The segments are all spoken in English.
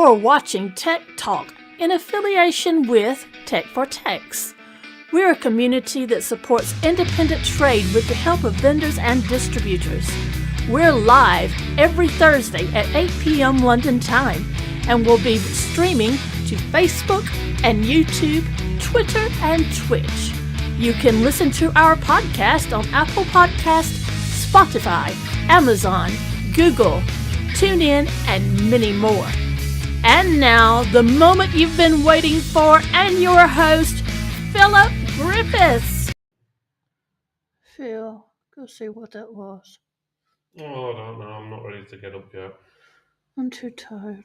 You're watching Tech Talk in affiliation with Tech for Techs. We're a community that supports independent trade with the help of vendors and distributors. We're live every Thursday at 8 p.m. London time, and we'll be streaming to Facebook and YouTube, Twitter, and Twitch. You can listen to our podcast on Apple Podcasts, Spotify, Amazon, Google, TuneIn, and many more. And now, the moment you've been waiting for, and your host, Philip Griffiths. Phil, go see what that was. Oh, I don't know. I'm not ready to get up yet. I'm too tired.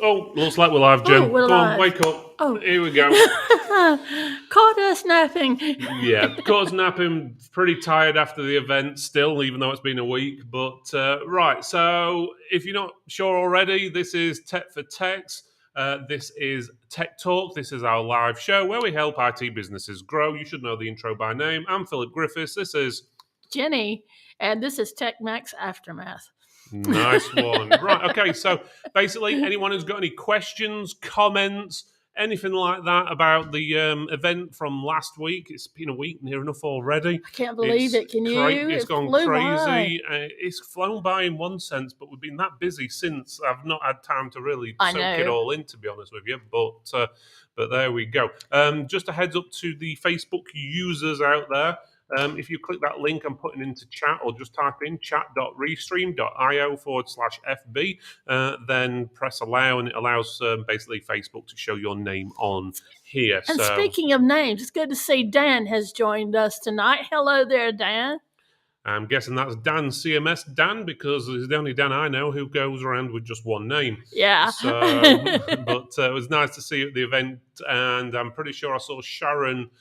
Oh, looks like we're live, Jen. Oh, we're Go live. on, wake up. Oh. Here we go. Caught us napping. Yeah, caught us napping. Pretty tired after the event still, even though it's been a week. But, right, so if you're not sure already, this is Tech for Techs. This is Tech Talk. This is our live show where we help IT businesses grow. You should know the intro by name. I'm Philip Griffiths. This is Jenny, and this is Tech Max Aftermath. Nice one. Right, okay, so basically anyone who's got any questions, comments, anything like that about the event from last week, it's been a week near enough already. I can't believe it. Can you? It's gone flew crazy. by. It's flown by in one sense, but we've been that busy since I've not had time to really I soak know. it all in, to be honest with you. But there we go. Just a heads up to the Facebook users out there. If you click that link I'm putting into chat, or just type in chat.restream.io/FB, then press allow, and it allows basically Facebook to show your name on here. And so, speaking of names, it's good to see Dan has joined us tonight. Hello there, Dan. I'm guessing that's Dan CMS Dan, because he's the only Dan I know who goes around with just one name. Yeah. So, but it was nice to see you at the event, and I'm pretty sure I saw Sharon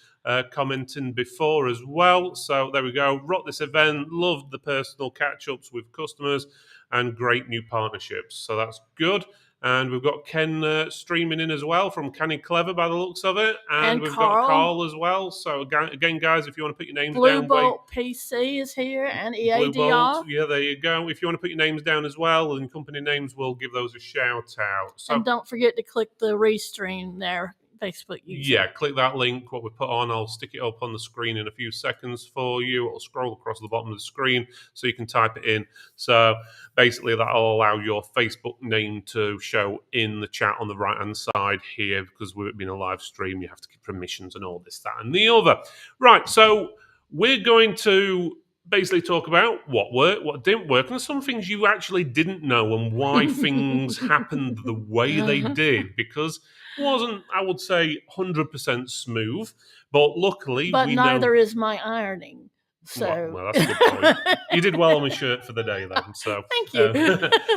commenting before as well. So there we go. Rocked this event. Loved the personal catch-ups with customers and great new partnerships. So that's good. And we've got Ken streaming in as well from Canny Clever by the looks of it. And we've got Carl as well. So again, guys, if you want to put your names Blue down. Bolt PC is here, and Blue EADR. Bolt, yeah, there you go. If you want to put your names down as well, and company names, we'll give those a shout out. So, and don't forget to click the restream there, Facebook user. Yeah, click that link, what we put on. I'll stick it up on the screen in a few seconds for you. It'll scroll across the bottom of the screen so you can type it in. So basically that'll allow your Facebook name to show in the chat on the right-hand side here, because we've been a live stream. You have to give permissions and all this, that, and the other. Right, so we're going to basically talk about what worked, what didn't work, and some things you actually didn't know and why things happened the way they did, because it wasn't, I would say, 100% smooth, but luckily But we neither know... is my ironing. So Well, that's a good point. You did well on my shirt for the day then. So thank you.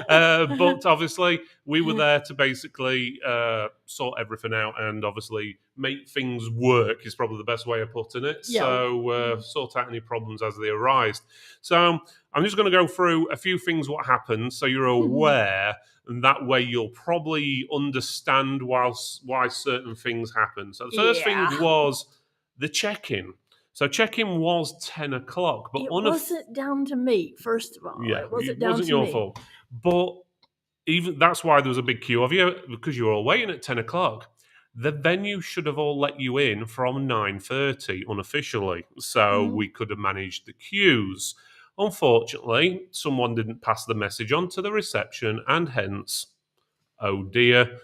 But obviously we were there to basically sort everything out, and obviously make things work is probably the best way of putting it. Yeah. So sort out any problems as they arise. So I'm just going to go through a few things what happened, so you're aware, and that way you'll probably understand why certain things happen. So the first thing was the check-in. So check-in was 10 o'clock. But it wasn't down to me, first of all. Yeah, it wasn't your fault. But even that's why there was a big queue of you, because you were all waiting at 10 o'clock. The venue should have all let you in from 9:30 unofficially, so we could have managed the queues. Unfortunately, someone didn't pass the message on to the reception, and hence, oh dear,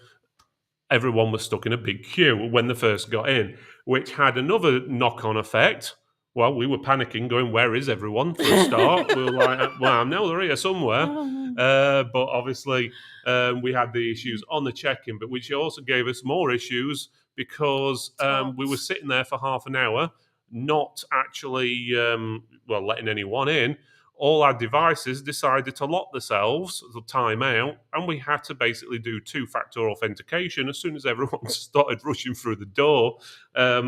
everyone was stuck in a big queue when they first got in, which had another knock-on effect. Well, we were panicking, going, where is everyone for a start? We were like, well, I know they're here somewhere. But obviously, we had the issues on the check-in, but which also gave us more issues, because we were sitting there for half an hour, not actually, letting anyone in. All our devices decided to lock themselves, the time out, and we had to basically do two-factor authentication as soon as everyone started rushing through the door.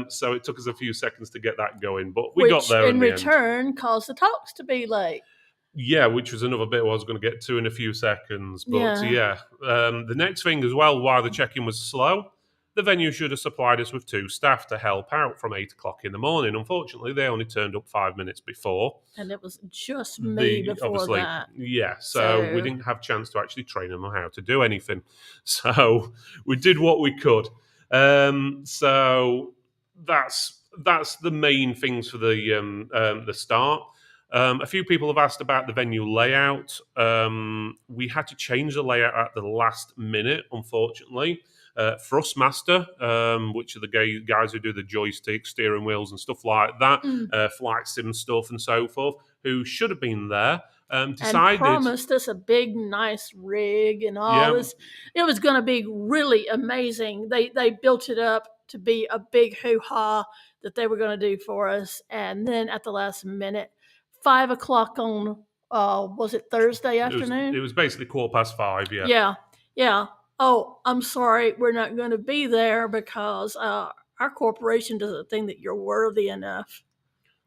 So it took us a few seconds to get that going, but we got there in the end. Which in return caused the talks to be late. Yeah, which was another bit I was going to get to in a few seconds. But the next thing as well, why the check-in was slow, the venue should have supplied us with 2 staff to help out from 8 o'clock in the morning. Unfortunately, they only turned up 5 minutes before. And it was just me before Obviously, that. yeah. So we didn't have a chance to actually train them on how to do anything. So we did what we could. So that's the main things for the start. A few people have asked about the venue layout. We had to change the layout at the last minute, unfortunately. Thrustmaster, which are the guys who do the joystick, steering wheels and stuff like that, flight sim stuff and so forth, who should have been there, decided... And promised us a big, nice rig and all this. It was going to be really amazing. They built it up to be a big hoo-ha that they were going to do for us. And then at the last minute, 5 o'clock on, was it Thursday afternoon? It was basically 5:15, yeah. Yeah, yeah. Oh, I'm sorry, we're not going to be there because our corporation doesn't think that you're worthy enough.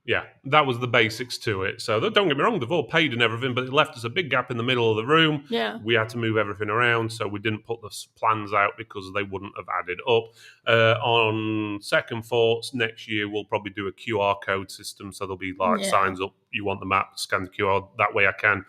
Yeah, that was the basics to it. So don't get me wrong, they've all paid and everything, but it left us a big gap in the middle of the room. Yeah. We had to move everything around, so we didn't put the plans out because they wouldn't have added up. On second thoughts, next year we'll probably do a QR code system, so there'll be signs up, you want the map, scan the QR, that way I can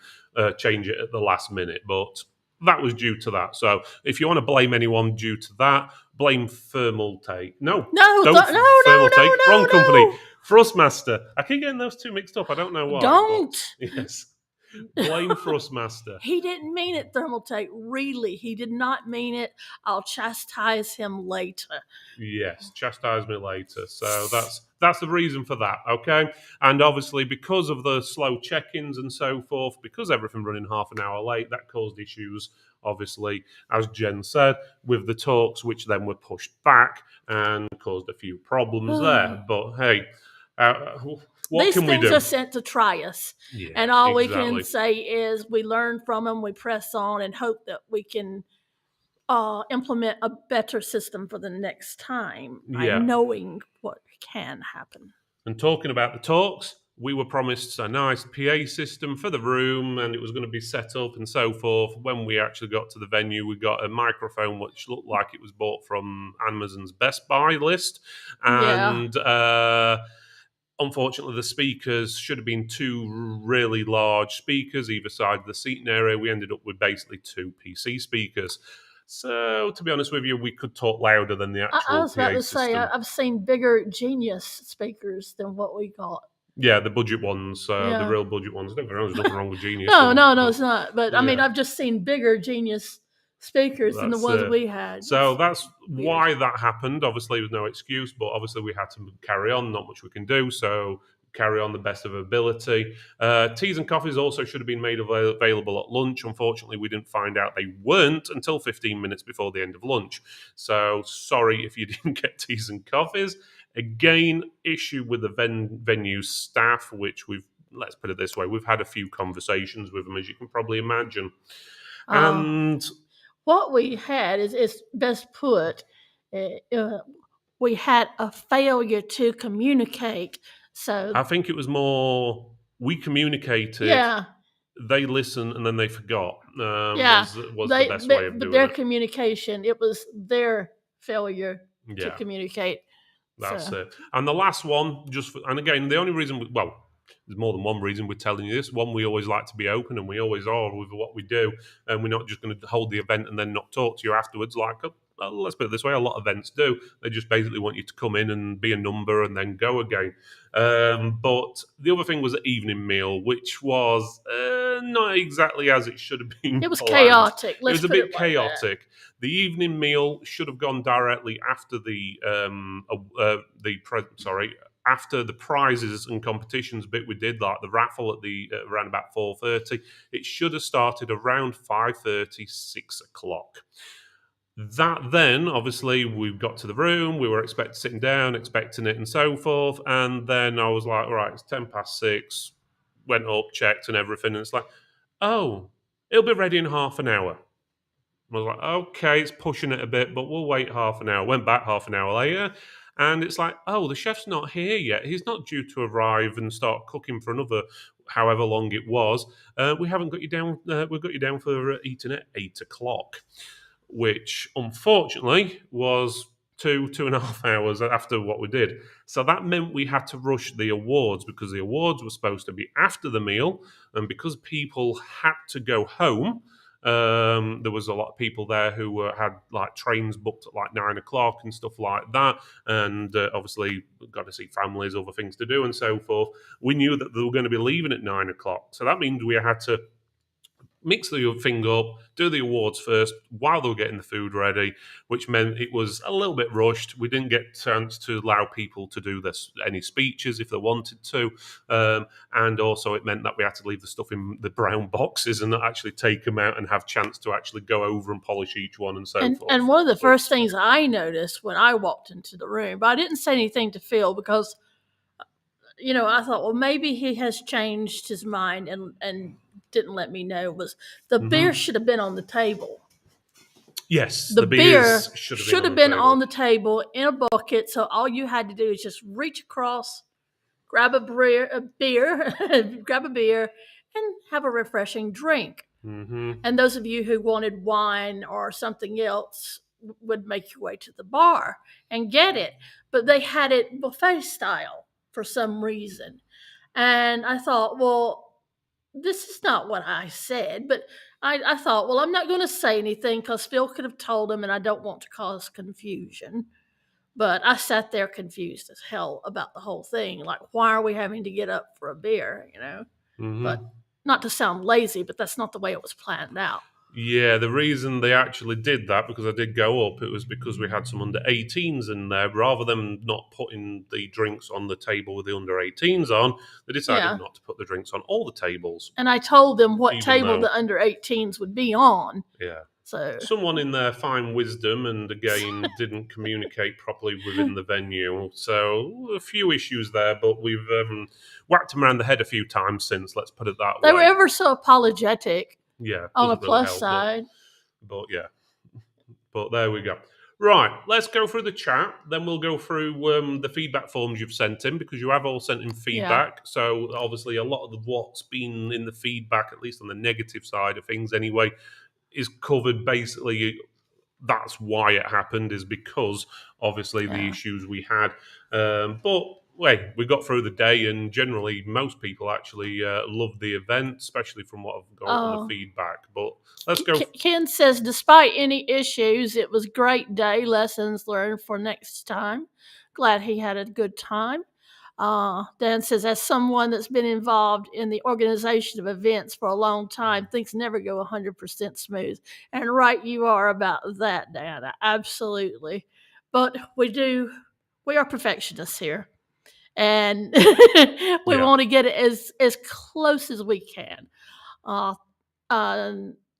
change it at the last minute. But that was due to that. So if you want to blame anyone due to that, blame Thermaltake. No, Thermaltake, wrong company. Thrustmaster. I keep getting those two mixed up. I don't know why. Don't. Yes. Blame Thrustmaster. He didn't mean it, Thermaltake. Really, he did not mean it. I'll chastise him later. Yes, chastise me later. So that's the reason for that, okay? And obviously, because of the slow check-ins and so forth, because everything running half an hour late, that caused issues, obviously, as Jen said, with the talks, which then were pushed back and caused a few problems there. But hey, what These can we do? things are sent to try us. Yeah, and all we can say is we learn from them, we press on, and hope that we can implement a better system for the next time, knowing what can happen. And talking about the talks, we were promised a nice PA system for the room, and it was going to be set up and so forth. When we actually got to the venue, we got a microphone which looked like it was bought from Amazon's Best Buy list. And unfortunately, the speakers should have been 2 really large speakers either side of the seating area. We ended up with basically 2 PC speakers. So, to be honest with you, we could talk louder than the actual PA system. I was about to say, I've seen bigger Genius speakers than what we got. Yeah, the budget ones, the real budget ones. Don't get me wrong, there's nothing wrong with Genius. No, it's not. But, I mean, I've just seen bigger Genius speakers than the ones we had. So that's why that happened. Obviously, there was no excuse, but obviously we had to carry on. Not much we can do, so carry on the best of ability. Teas and coffees also should have been made available at lunch. Unfortunately, we didn't find out they weren't until 15 minutes before the end of lunch. So sorry if you didn't get teas and coffees. Again, issue with the venue staff, which let's put it this way, we've had a few conversations with them, as you can probably imagine. And what we had is best put, we had a failure to communicate. So I think it was more we communicated. Yeah. They listened and then they forgot. Was the best way of doing their it. Communication, it was their failure to communicate. That's it. And the last one, and again, the only reason, there's more than one reason we're telling you this. One, we always like to be open, and we always are with what we do. And we're not just going to hold the event and then not talk to you afterwards. Like, let's put it this way, a lot of events do. They just basically want you to come in and be a number and then go again. But the other thing was the evening meal, which was not exactly as it should have been. It was chaotic. It was a bit chaotic. The evening meal should have gone directly after after the prizes and competitions bit we did, like the raffle at around about 4:30. It should have started around 5:30, 6 o'clock. That then, obviously, we got to the room, we were sitting down, expecting it and so forth, and then I was like, right, it's 6:10, went up, checked and everything, and it's like, oh, it'll be ready in half an hour. I was like, okay, it's pushing it a bit, but we'll wait half an hour. Went back half an hour later, and it's like, oh, the chef's not here yet. He's not due to arrive and start cooking for another however long it was. We haven't got you down. We've got you down for eating at 8 o'clock, which unfortunately was two and a half hours after what we did. So that meant we had to rush the awards because the awards were supposed to be after the meal, and because people had to go home. There was a lot of people there who had like trains booked at like 9 o'clock and stuff like that, and obviously got to see families, other things to do, and so forth. We knew that they were going to be leaving at 9 o'clock, so that means we had to mix the thing up, do the awards first while they were getting the food ready, which meant it was a little bit rushed. We didn't get a chance to allow people to do any speeches if they wanted to. And also it meant that we had to leave the stuff in the brown boxes and not actually take them out and have chance to actually go over and polish each one and so forth. And one of the first things I noticed when I walked into the room, but I didn't say anything to Phil because, I thought, well, maybe he has changed his mind and didn't let me know, was the beer should have been on the table. Yes, the beer should have been on the table in a bucket. So all you had to do is just reach across, grab a beer, grab a beer, and have a refreshing drink. Mm-hmm. And those of you who wanted wine or something else would make your way to the bar and get it. But they had it buffet style for some reason. And I thought, well, this is not what I said, but I thought, well, I'm not going to say anything because Phil could have told him, and I don't want to cause confusion. But I sat there confused as hell about the whole thing. Like, why are we having to get up for a beer, Mm-hmm. But not to sound lazy, but that's not the way it was planned out. Yeah, the reason they actually did that, because I did go up, it was because we had some under 18s in there. Rather than not putting the drinks on the table with the under 18s on, they decided not to put the drinks on all the tables. And I told them what table the under 18s would be on. Yeah. So someone in their fine wisdom and again didn't communicate properly within the venue. So a few issues there, but we've whacked them around the head a few times since, let's put it that way. They were ever so apologetic. Yeah. On a plus side. But yeah. But there we go. Right, let's go through the chat. Then we'll go through the feedback forms you've sent in, because you have all sent in feedback. Yeah. So obviously a lot of what's been in the feedback, at least on the negative side of things anyway, is covered. Basically, that's why it happened, is because obviously the issues we had. But we got through the day, and generally most people actually loved the event, especially from what I've got on the feedback. But let's go. Ken says, despite any issues, it was a great day. Lessons learned for next time. Glad he had a good time. Dan says, as someone that's been involved in the organization of events for a long time, things never go 100% smooth. And right you are about that, Dan. Absolutely. But we are perfectionists here. And we want to get it as close as we can.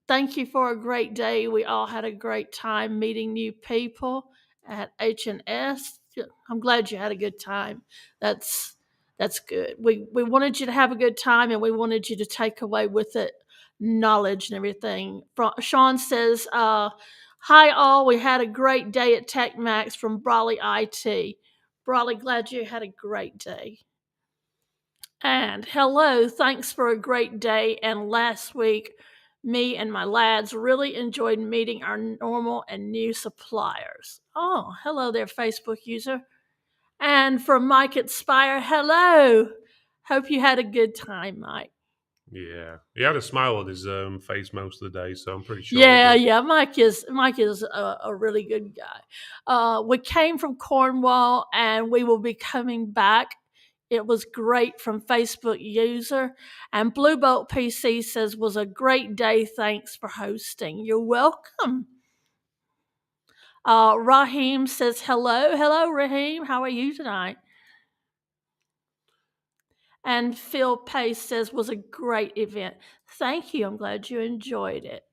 Thank you for a great day. We all had a great time meeting new people at H&S. I'm glad you had a good time. That's good. We wanted you to have a good time, and we wanted you to take away with it knowledge and everything. Sean says, hi all, we had a great day at TechMax from Brawley IT. Brawley, glad you had a great day. And hello, thanks for a great day. And last week, me and my lads really enjoyed meeting our normal and new suppliers. Oh, hello there, Facebook user. And from Mike at Spire, hello. Hope you had a good time, Mike. Yeah, he had a smile on his face most of the day, so I'm pretty sure. Yeah. Mike is a really good guy. We came from Cornwall, and we will be coming back. It was great from Facebook user. And Blue Bolt PC says, was a great day. Thanks for hosting. You're welcome. Raheem says, hello. Hello, Raheem. How are you tonight? And Phil Pace says, was a great event. Thank you. I'm glad you enjoyed it.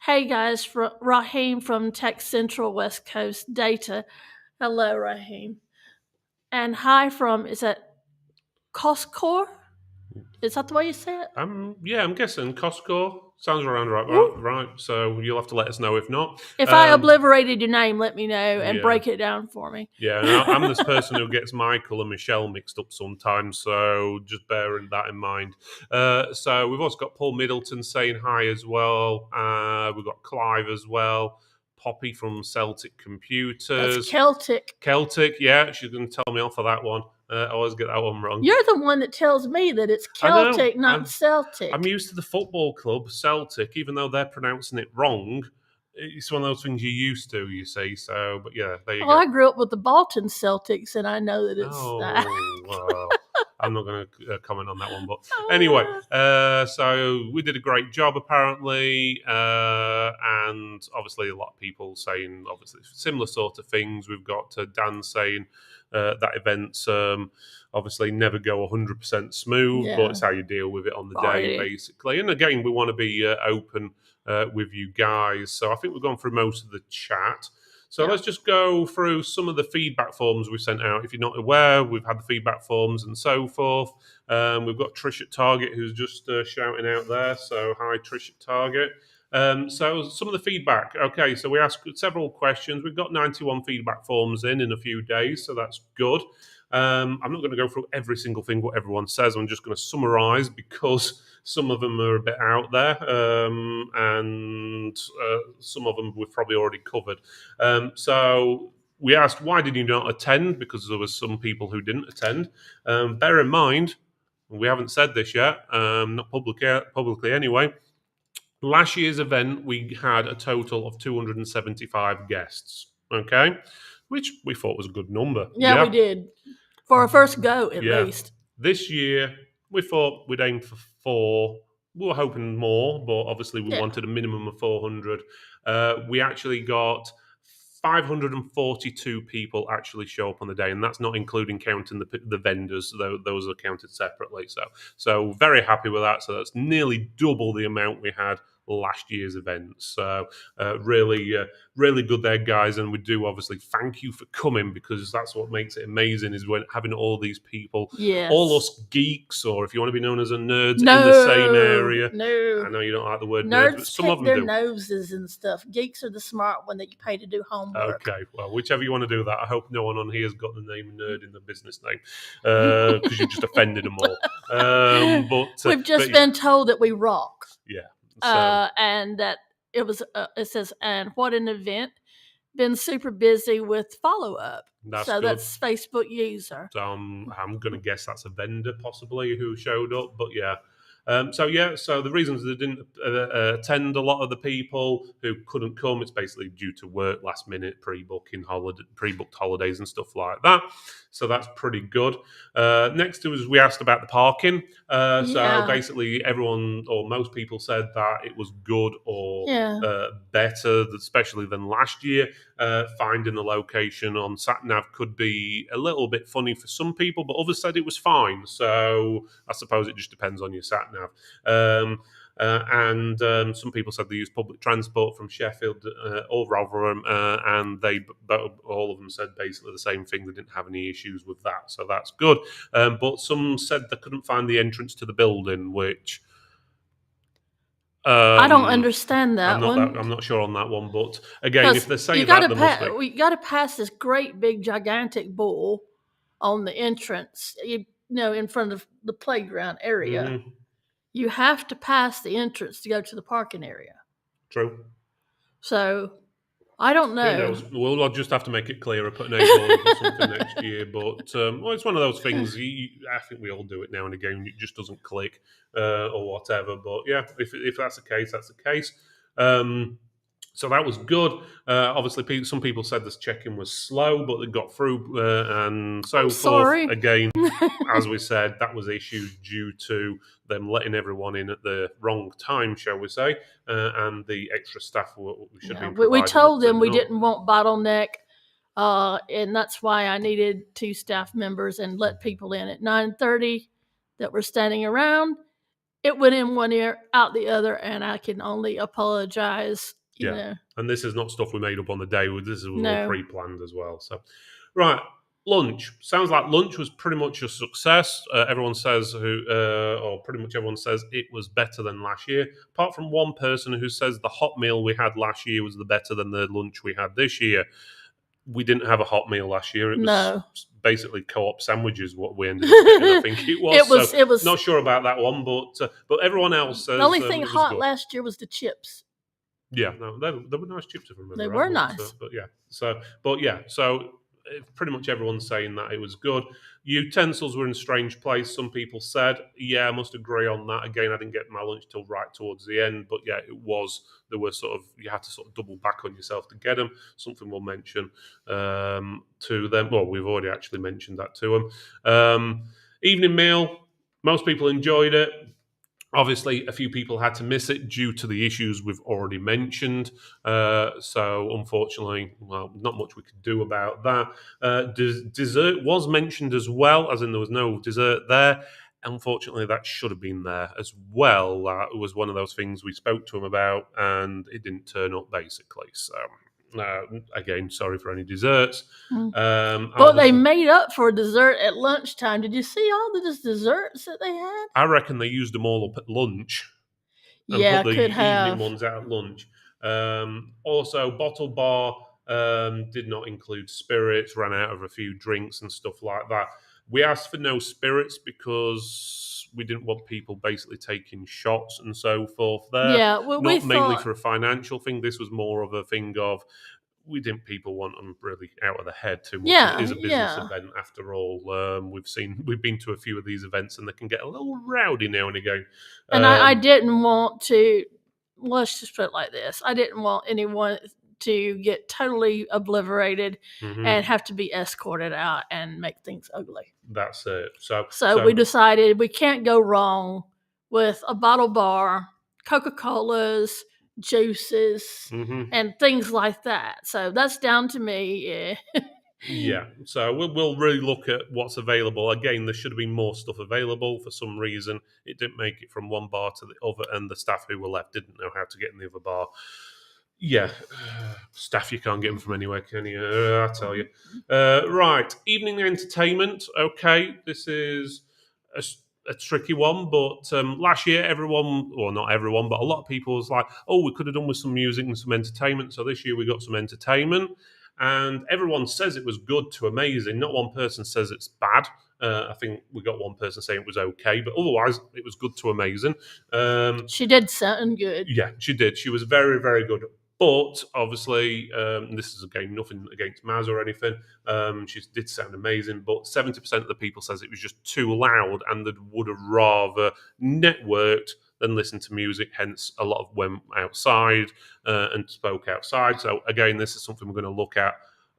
Hey, guys. Raheem from Tech Central West Coast Data. Hello, Raheem. And hi from, is that Costcore? Is that the way you say it? Yeah, I'm guessing Costcore. Sounds around right. So you'll have to let us know if not. If I obliterated your name, let me know and break it down for me. Yeah, I'm this person who gets Michael and Michelle mixed up sometimes, so just bearing that in mind. So we've also got Paul Middleton saying hi as well. We've got Clive as well. Poppy from Celtic Computers. That's Celtic. Celtic, yeah, she's going to tell me off for that one. I always get that one wrong. You're the one that tells me that it's Celtic, not Celtic. I'm used to the football club, Celtic, even though they're pronouncing it wrong. It's one of those things you're used to, you see. So, but yeah, there you go. I grew up with the Bolton Celtics, and I know that it's... well, I'm not going to comment on that one. But anyway, so we did a great job, apparently. And obviously, a lot of people saying, obviously, similar sort of things. We've got Dan saying that event's obviously never go 100% smooth, but it's how you deal with it on the day, basically. And again, we want to be open with you guys. So I think we've gone through most of the chat. So let's just go through some of the feedback forms we sent out. If you're not aware, we've had the feedback forms and so forth. We've got Trish at Target who's just shouting out there. So hi, Trish at Target. So some of the feedback. Okay, so we asked several questions. We've got 91 feedback forms in a few days, so that's good. I'm not going to go through every single thing what everyone says. I'm just going to summarise because some of them are a bit out there, and some of them we've probably already covered. So we asked, why did you not attend? Because there was some people who didn't attend. Bear in mind, we haven't said this yet, not publicly anyway. Last year's event, we had a total of 275 guests, okay? Which we thought was a good number. Yeah, we did. For our first go, at least. This year, we thought we'd aim for 4. We were hoping more, but obviously we wanted a minimum of 400. We actually got 542 people actually show up on the day, and that's not including counting the vendors. Those are counted separately. So very happy with that. So that's nearly double the amount we had last year's events. So really good there, guys, and we do obviously thank you for coming, because that's what makes it amazing, is when having all these people, all us geeks, or if you want to be known as a nerds in the same area. No, I know you don't like the word nerds, but some of them their do. Noses and stuff. Geeks are the smart one that you pay to do homework. Okay, well, whichever you want to do that. I hope no one on here has got the name nerd in the business name, because you just offended them all. But we've just been told that we rock. Yeah. And that it was, it says, and what an event. Been super busy with follow-up. That's Facebook user. So I'm going to guess that's a vendor possibly who showed up, but yeah. So the reasons they didn't attend, a lot of the people who couldn't come, it's basically due to work, last minute, pre-booked holidays and stuff like that. So that's pretty good. Next was we asked about the parking. So basically everyone or most people said that it was good or better, especially than last year. Finding the location on SatNav could be a little bit funny for some people, but others said it was fine. So I suppose it just depends on your SatNav. And some people said they used public transport from Sheffield or Rotherham, and all of them said basically the same thing. They didn't have any issues with that, so that's good. But some said they couldn't find the entrance to the building, which I don't understand that I'm not sure on that one, but again, if they say that, we got to pass this great big gigantic bull on the entrance, in front of the playground area. Mm-hmm. You have to pass the entrance to go to the parking area. True. So I don't know. I'll just have to make it clearer, put an A-board or something next year. But it's one of those things. I think we all do it now and again. It just doesn't click or whatever. But yeah, if that's the case, that's the case. So that was good. Obviously, some people said this check-in was slow, but they got through and so forth. Sorry. Again, as we said, that was issues due to them letting everyone in at the wrong time, shall we say, and the extra staff should be provided. We told them we didn't want bottleneck, and that's why I needed 2 staff members and let people in at 9:30 that were standing around. It went in one ear, out the other, and I can only apologize. You know. And this is not stuff we made up on the day. This is all pre-planned as well. So, right, lunch. Sounds like lunch was pretty much a success. Everyone says or pretty much everyone says it was better than last year. Apart from one person who says the hot meal we had last year was better than the lunch we had this year. We didn't have a hot meal last year. It was basically co-op sandwiches. What we ended up getting, I think it was. It was. Not sure about that one, but everyone else says the only thing hot last year was the chips. Yeah, no, they were nice chips if I remember They right. were nice. So pretty much everyone's saying that it was good. Utensils were in a strange place. Some people said, yeah, I must agree on that. Again, I didn't get my lunch till right towards the end, but yeah, it was. There were you had to sort of double back on yourself to get them. Something we'll mention to them. Well, we've already actually mentioned that to them. Evening meal. Most people enjoyed it. Obviously, a few people had to miss it due to the issues we've already mentioned. So, unfortunately, well, not much we could do about that. Dessert was mentioned as well, as in there was no dessert there. Unfortunately, that should have been there as well. That was one of those things we spoke to him about, and it didn't turn up, basically. So, again, sorry for any desserts. But they made up for dessert at lunchtime. Did you see all the desserts that they had? I reckon they used them all up at lunch. And Yeah, put the could have. evening ones out at lunch. Also, Bottle Bar did not include spirits, ran out of a few drinks and stuff like that. We asked for no spirits because we didn't want people basically taking shots and so forth there. Yeah, well, Not mainly for a financial thing. This was more of a thing of we didn't people want them really out of the head too much. Yeah, It is a business yeah. event after all. We've been to a few of these events and they can get a little rowdy now and again. And I didn't want to. Let's just put it like this: I didn't want anyone to get totally obliterated and have to be escorted out and make things ugly. That's it. So we decided we can't go wrong with a bottle bar, Coca-Colas, juices, and things like that. So that's down to me. Yeah. Yeah. So we'll really look at what's available. Again, there should have been more stuff available. For some reason, it didn't make it from one bar to the other, and the staff who were left didn't know how to get in the other bar. Yeah, staff, you can't get them from anywhere, can you? I tell you. Right, evening entertainment. Okay, this is a tricky one, but last year everyone, or not everyone, but a lot of people was like, oh, we could have done with some music and some entertainment. So this year we got some entertainment, and everyone says it was good to amazing. Not one person says it's bad. I think we got one person saying it was okay, but otherwise it was good to amazing. She did sound good. Yeah, she did. She was very, very good. But obviously, this is again nothing against Maz or anything. She did sound amazing, but 70% of the people says it was just too loud, and they would have rather networked than listened to music. Hence, a lot of went outside and spoke outside. So again, this is something we're going to look at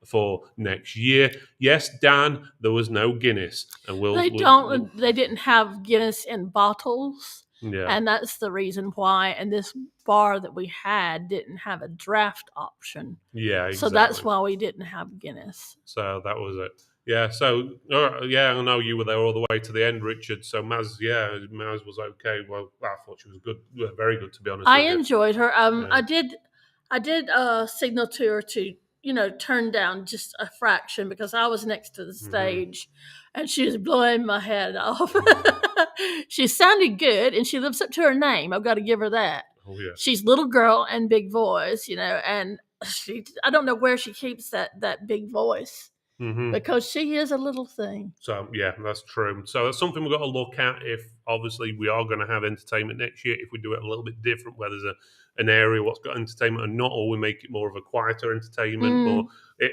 for next year. Yes, Dan, there was no Guinness, and They didn't have Guinness in bottles. Yeah. And that's the reason why. And this bar that we had didn't have a draft option. Yeah, exactly. So that's why we didn't have Guinness. So that was it. Yeah, so, I know you were there all the way to the end, Richard. So Maz was okay. Well, I thought she was good, very good, to be honest. I enjoyed her. I did signal to her to, turn down just a fraction because I was next to the stage. And she was blowing my head off. She sounded good, and she lives up to her name. I've got to give her that. Oh, yeah. She's little girl and big voice, and I don't know where she keeps that big voice because she is a little thing. So, yeah, that's true. So that's something we've got to look at if, obviously, we are going to have entertainment next year, if we do it a little bit different, where there's an area what's got entertainment or not, or we make it more of a quieter entertainment, but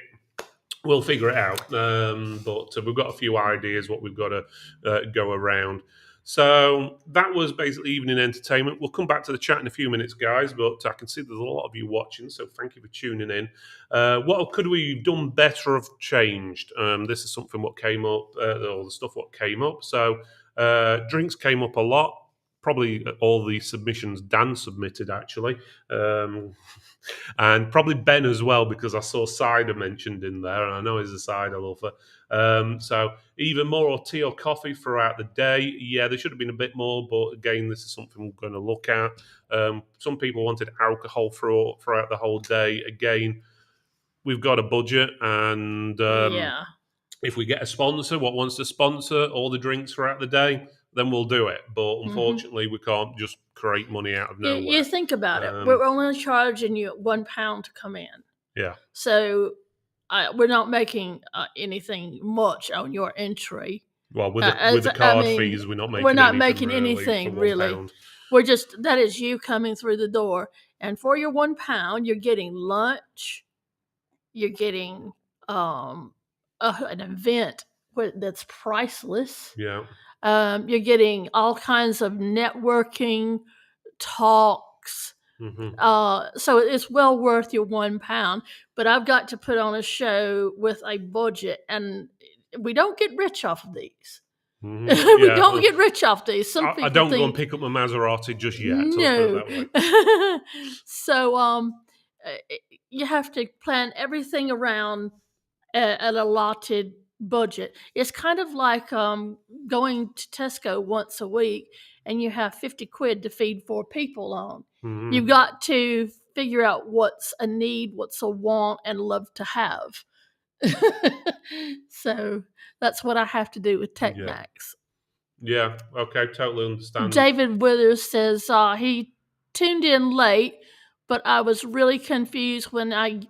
we'll figure it out. But we've got a few ideas what we've got to go around. So that was basically evening entertainment. We'll come back to the chat in a few minutes, guys, but I can see there's a lot of you watching, so thank you for tuning in. What could we have done better, have changed? This is something what came up, all the stuff what came up. So drinks came up a lot. Probably all the submissions Dan submitted, actually. And probably Ben as well, because I saw cider mentioned in there, and I know he's a cider lover. So even more tea or coffee throughout the day. Yeah, there should have been a bit more, but again, this is something we're going to look at. Some people wanted alcohol throughout the whole day. Again, we've got a budget, and if we get a sponsor, what wants to sponsor all the drinks throughout the day, then we'll do it. But unfortunately, we can't just create money out of nowhere. You think about it. We're only charging you £1 to come in. Yeah. So we're not making anything much on your entry. Well, with the card fees, we're not making anything anything really. That is you coming through the door. And for your £1, you're getting lunch, you're getting an event that's priceless. Yeah. You're getting all kinds of networking talks. So it's well worth your £1. But I've got to put on a show with a budget, and we don't get rich off of these. We don't get rich off these. Some people I don't go and pick up my Maserati just yet. No. Let's put it that way. So you have to plan everything around an allotted budget. It's kind of like going to Tesco once a week and you have 50 quid to feed 4 people on. You've got to figure out what's a need, what's a want, and love to have. So that's what I have to do with TechMax. Yeah, okay, totally understand. David Withers says he tuned in late, but I was really confused when I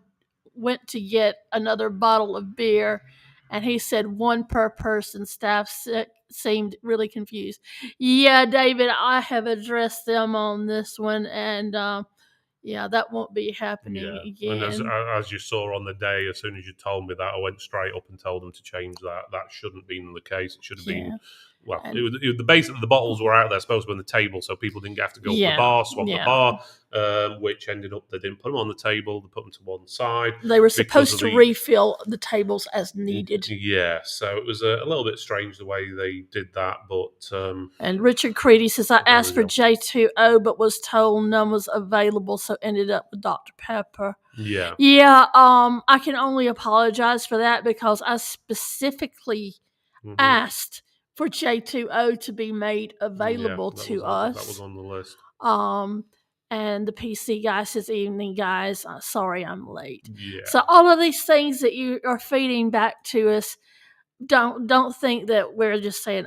went to get another bottle of beer, and he said 1 per person. Staff seemed really confused. Yeah, David, I have addressed them on this one, and that won't be happening again. And as you saw on the day, as soon as you told me that, I went straight up and told them to change that. That shouldn't have been the case. It should have been... Well, the basically the bottles were out there supposed to be on the table, so people didn't have to go to the bar, swap the bar, which ended up they didn't put them on the table, they put them to one side. They were supposed to refill the tables as needed. Yeah, so it was a little bit strange the way they did that, but... and Richard Creedy says, I asked for J2O, but was told none was available, so ended up with Dr. Pepper. Yeah. Yeah, I can only apologize for that because I specifically asked for J2O to be made available to us. That was on the list. And the PC guy says, evening, guys. Sorry I'm late. Yeah. So all of these things that you are feeding back to us, don't think that we're just saying,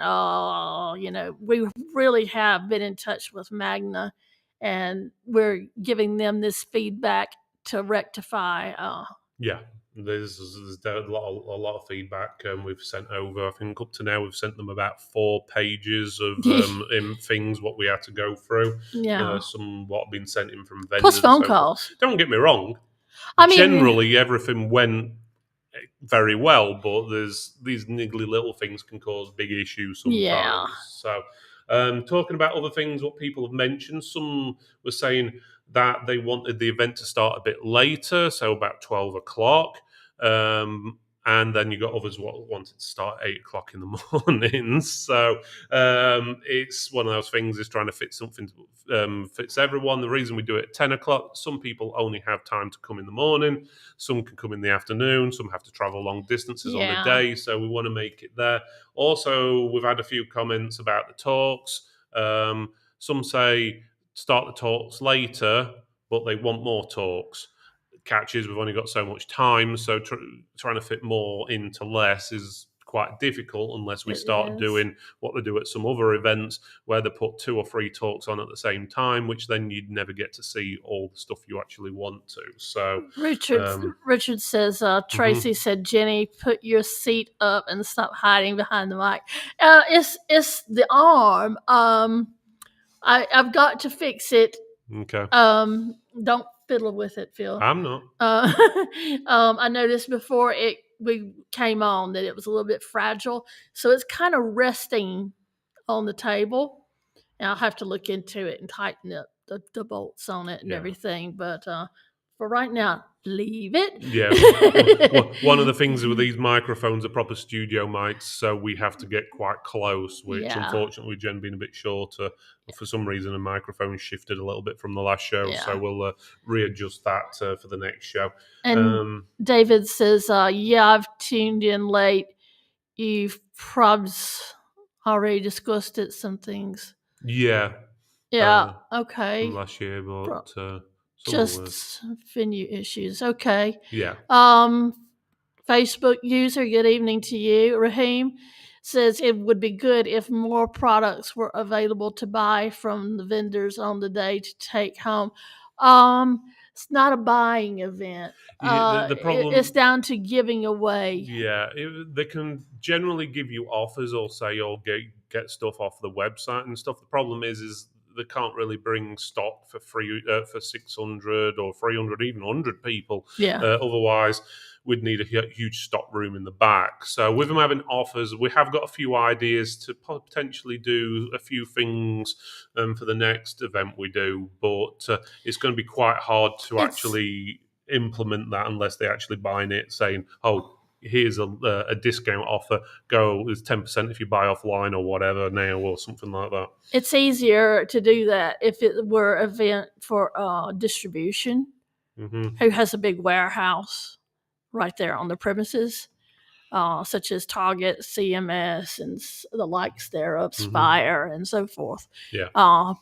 we really have been in touch with Magna, and we're giving them this feedback to rectify. There's a lot of feedback we've sent over. I think up to now we've sent them about 4 pages of things what we had to go through. Yeah, some what have been sent in from vendors. Plus phone calls. Don't get me wrong. Generally, everything went very well, but there's these niggly little things can cause big issues sometimes. Yeah. So, talking about other things, what people have mentioned, some were saying that they wanted the event to start a bit later, so about 12 o'clock. And then you got others what wanted to start at 8 o'clock in the morning. So it's one of those things is trying to fit something fits everyone. The reason we do it at 10 o'clock, some people only have time to come in the morning. Some can come in the afternoon. Some have to travel long distances on the day. So we want to make it there. Also, we've had a few comments about the talks. Some say start the talks later, but they want more talks. Catches, we've only got so much time, so trying to fit more into less is quite difficult unless we start doing what they do at some other events where they put 2 or 3 talks on at the same time, which then you'd never get to see all the stuff you actually want to. So Richard says, Tracy said, Jenny, put your seat up and stop hiding behind the mic. It's the arm. I've got to fix it. Okay. Don't fiddle with it, Phil. I'm not. I noticed before we came on that it was a little bit fragile, so it's kind of resting on the table. And I'll have to look into it and tighten up the bolts on it and everything. But for right now, leave it. Yeah. One of the things with these microphones are proper studio mics, so we have to get quite close, which unfortunately Jen being a bit shorter, for some reason a microphone shifted a little bit from the last show, so we'll readjust that for the next show. And David says, I've tuned in late. You've probably already discussed it, some things. Yeah. Okay. From last year, but... just venue issues. Okay. Yeah. Facebook user, good evening to you. Raheem says it would be good if more products were available to buy from the vendors on the day to take home. It's not a buying event. The problem, it's down to giving away. Yeah, they can generally give you offers or say, "Oh, get stuff off the website and stuff." The problem is they can't really bring stock for free for 600 or 300, even 100 people. Yeah. Otherwise, we'd need a huge stock room in the back. So with them having offers, we have got a few ideas to potentially do a few things for the next event we do, but it's going to be quite hard to actually implement that unless they actually buy it, saying, "Oh, here's a discount offer. Go, it's 10% if you buy offline or whatever now," or something like that. It's easier to do that if it were an event for distribution, who has a big warehouse right there on the premises, such as Target, CMS, and the likes thereof, Spire, and so forth. Yeah.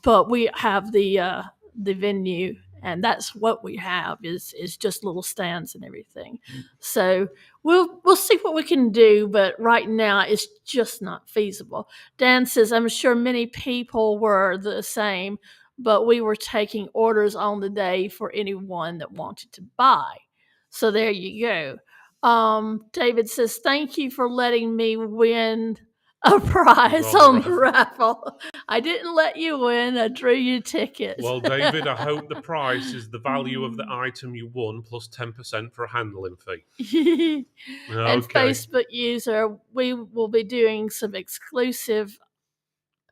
But we have the venue, and that's what we have is just little stands and everything. So we'll see what we can do, but right now it's just not feasible. Dan says, I'm sure many people were the same, but we were taking orders on the day for anyone that wanted to buy. So there you go. David says, thank you for letting me win a prize on the raffle. I didn't let you win. I drew you tickets. Well, David, I hope the price is the value of the item you won plus 10% for a handling fee. And Facebook user, we will be doing some exclusive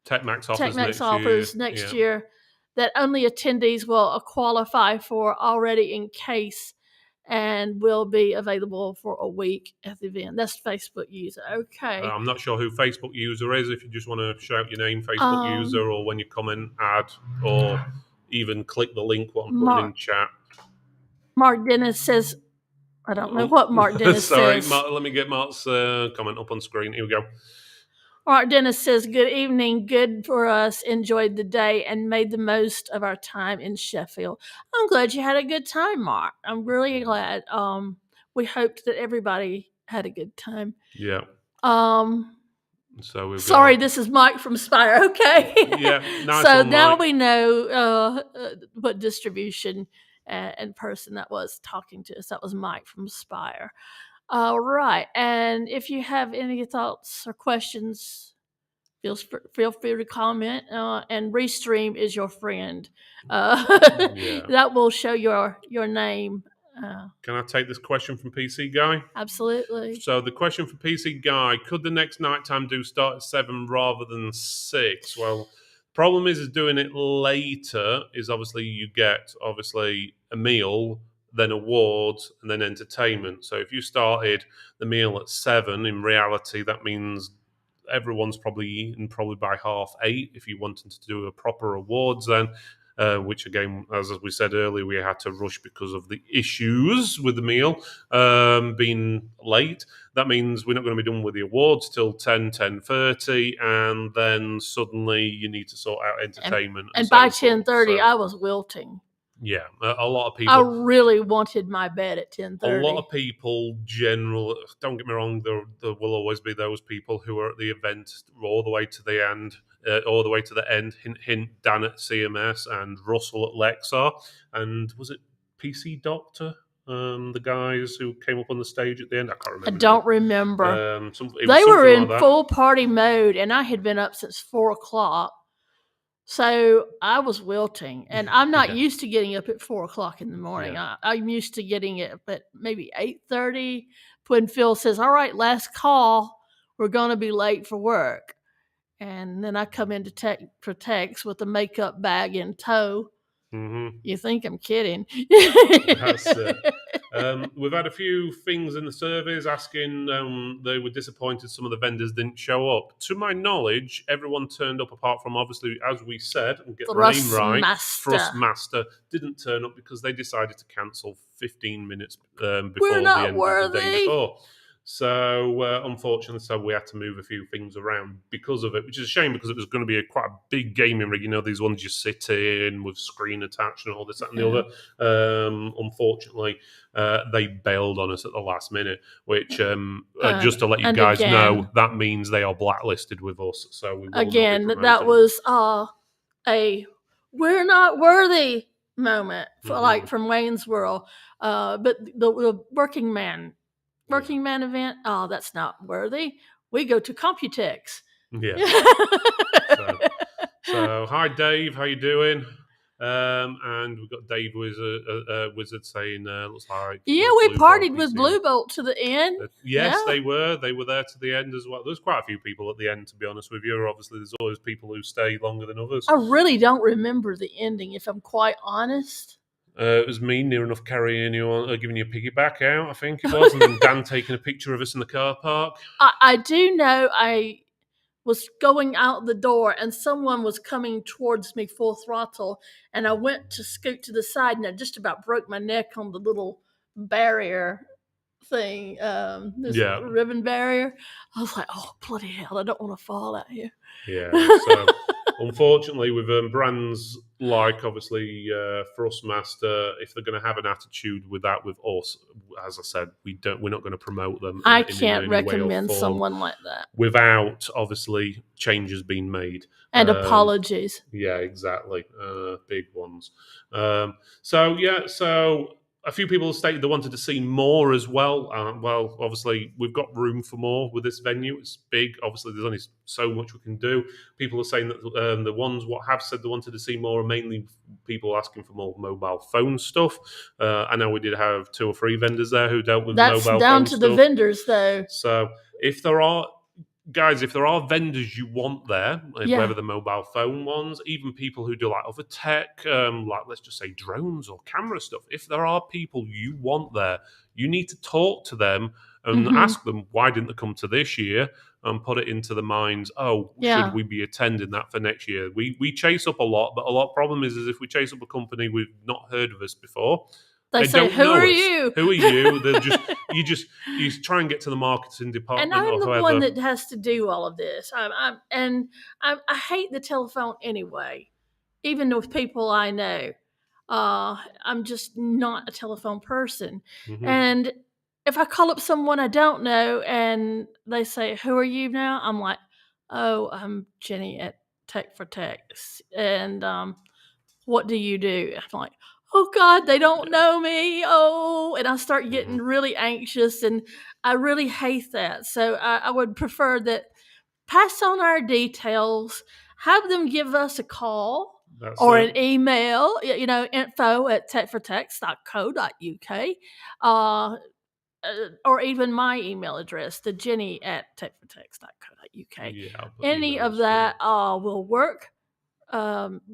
TechMax offers next year that only attendees will qualify for already in case, and will be available for a week at the event. That's Facebook user. Okay. I'm not sure who Facebook user is. If you just want to shout your name, Facebook user, or when you comment, add, or even click the link what I'm putting in chat. Mark Dennis says, I don't know what Mark Dennis Sorry, says. Mark, let me get Mark's comment up on screen. Here we go. Mark Dennis says, good evening, good for us, enjoyed the day and made the most of our time in Sheffield. I'm glad you had a good time, Mark. I'm really glad. We hoped that everybody had a good time. Yeah. So sorry, this is Mike from Spire. Okay. Yeah. Nice so one, now Mike. we know what distribution and person that was talking to us. That was Mike from Spire. All right. And if you have any thoughts or questions, feel free to comment. And Restream is your friend. That will show your name. Can I take this question from PC Guy? Absolutely. So the question for PC Guy, could the next nighttime do start at 7 rather than 6? Well, problem is doing it later is obviously you get a meal, then awards, and then entertainment. So if you started the meal at 7, in reality, that means everyone's probably eaten by 8:30 if you wanted to do a proper awards then. Which again, as we said earlier, we had to rush because of the issues with the meal being late. That means we're not going to be done with the awards till 10:30, and then suddenly you need to sort out entertainment. And by 10:30, I was wilting. Yeah, a lot of people. I really wanted my bed at 10:30. A lot of people, don't get me wrong, there will always be those people who are at the event all the way to the end. Hint, hint, Dan at CMS and Russell at Lexar. And was it PC Doctor? The guys who came up on the stage at the end? I can't remember. I don't remember. They were in full party mode, and I had been up since 4 o'clock. So I was wilting, and I'm not used to getting up at 4 o'clock in the morning. Yeah. I'm used to getting up at maybe 8:30 when Phil says, all right, last call, we're going to be late for work. And then I come into Tex with a makeup bag in tow. Mm-hmm. You think I'm kidding. That's it. We've had a few things in the surveys asking they were disappointed some of the vendors didn't show up. To my knowledge, everyone turned up apart from, obviously, as we said, and get the name right, Thrustmaster didn't turn up because they decided to cancel 15 minutes before the end of the day before. So, unfortunately, we had to move a few things around because of it, which is a shame because it was going to be quite a big gaming rig. You know, these ones you sit in with screen attached and all this, that, and the other. Unfortunately, they bailed on us at the last minute, which, just to let you guys know, that means they are blacklisted with us. So, we will that was a we're not worthy moment, from Wayne's World. But the Working Man event, that's not worthy. We go to Computex. Yeah. So, hi Dave, how you doing? And we've got Dave Wizard saying, looks like Yeah, we partied with Blue Bolt to the end. Yes, they were. They were there to the end as well. There's quite a few people at the end, to be honest with you. Obviously, there's always people who stay longer than others. I really don't remember the ending, if I'm quite honest. It was me near enough carrying you on, giving you a piggyback out, I think it was, and then Dan taking a picture of us in the car park. I do know I was going out the door and someone was coming towards me full throttle, and I went to scoot to the side and I just about broke my neck on the little barrier thing, this ribbon barrier. I was like, oh bloody hell, I don't want to fall out here. Yeah, so unfortunately with brands like obviously Thrustmaster, if they're going to have an attitude with that with us, as I said, we're not going to promote them. I can't recommend someone like that without obviously changes being made and apologies. Yeah, exactly, big ones. So a few people stated they wanted to see more as well. Well, obviously, we've got room for more with this venue. It's big. Obviously, there's only so much we can do. People are saying that the ones what have said they wanted to see more are mainly people asking for more mobile phone stuff. I know we did have 2 or 3 vendors there who dealt with mobile phone stuff. That's down to the vendors, though. So if there are... Guys, if there are vendors you want there, whether the mobile phone ones, even people who do like other tech, like let's just say drones or camera stuff, if there are people you want there, you need to talk to them and ask them, why didn't they come to this year? And put it into the minds, should we be attending that for next year? We chase up a lot, but a lot problem is if we chase up a company we've not heard of us before, they say, "Who are you? Who are you?" They're just you try and get to the marketing department. And I'm the one that has to do all of this. I hate the telephone anyway, even with people I know. I'm just not a telephone person. And if I call up someone I don't know and they say, "Who are you now?" I'm like, "Oh, I'm Jenny at Tech for Techs. And what do you do?" I'm like, oh God, they don't know me. Oh, and I start getting really anxious, and I really hate that. So I would prefer that pass on our details, have them give us a call or an email, info@techfortechs.co.uk, or even my email address, the Jenny@techfortechs.co.uk. Any of that will work.